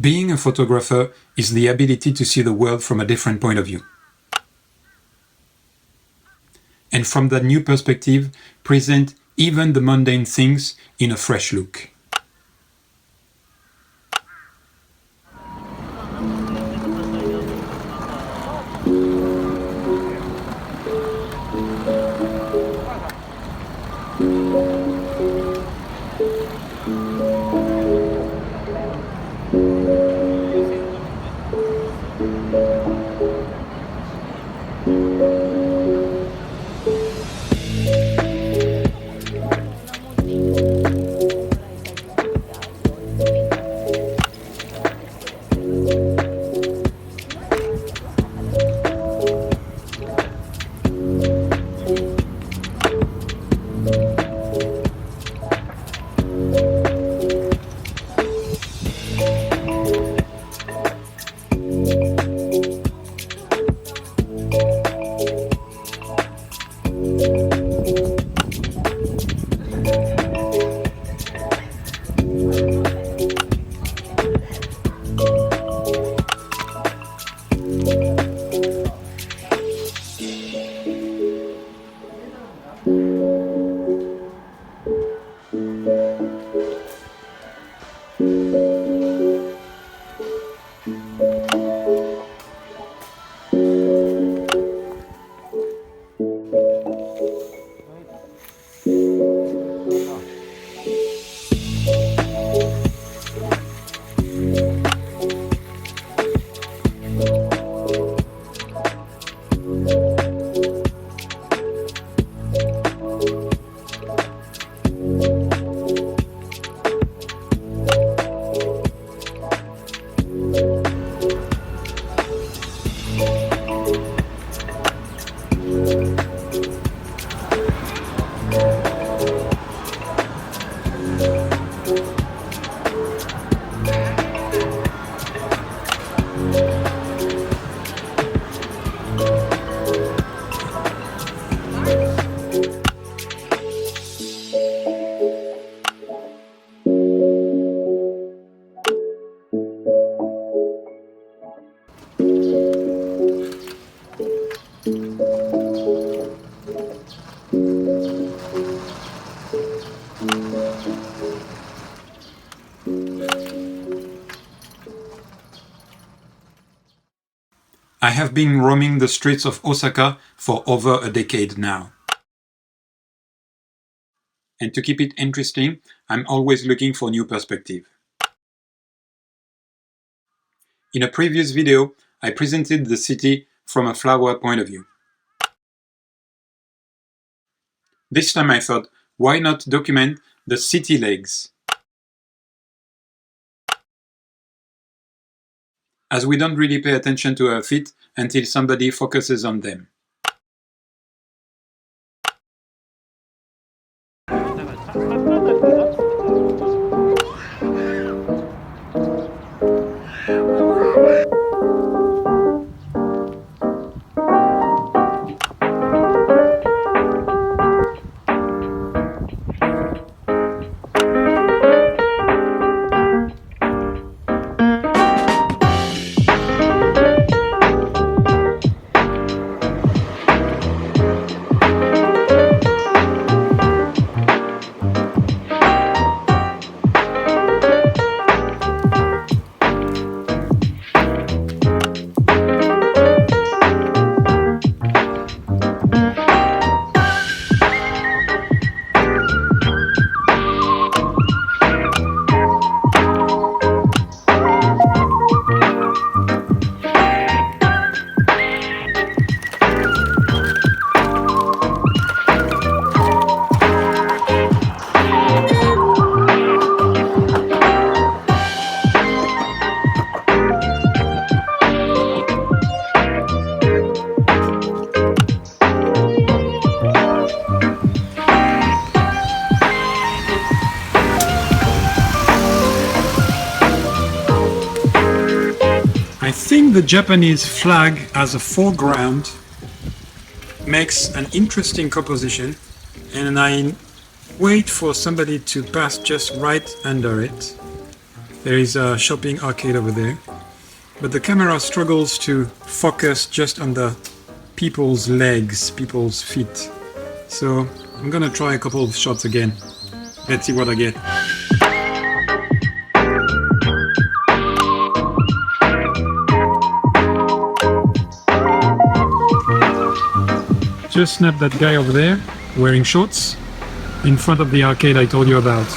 Being a photographer is the ability to see the world from a different point of view. And from that new perspective, present even the mundane things in a fresh look. I have been roaming the streets of Osaka for over a decade now. And to keep it interesting, I'm always looking for new perspective. In a previous video, I presented the city from a flower point of view. This time I thought, why not document the city legs? As we don't really pay attention to our feet until somebody focuses on them. I think the Japanese flag as a foreground makes an interesting composition, and I wait for somebody to pass just right under it. There is a shopping arcade over there, but the camera struggles to focus just on the people's legs, people's feet. So I'm gonna try a couple of shots again. Let's see what I get. Just snapped that guy over there wearing shorts in front of the arcade I told you about.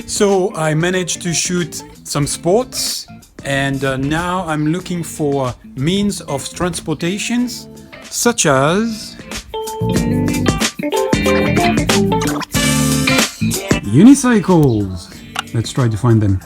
So I managed to shoot some sports, and now I'm looking for means of transportations such as unicycles. Let's try to find them.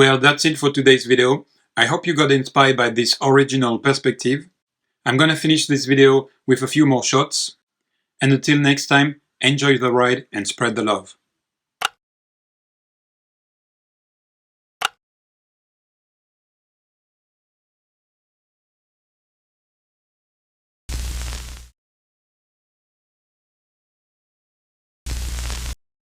Well, that's it for today's video. I hope you got inspired by this original perspective. I'm gonna finish this video with a few more shots. And until next time, enjoy the ride and spread the love.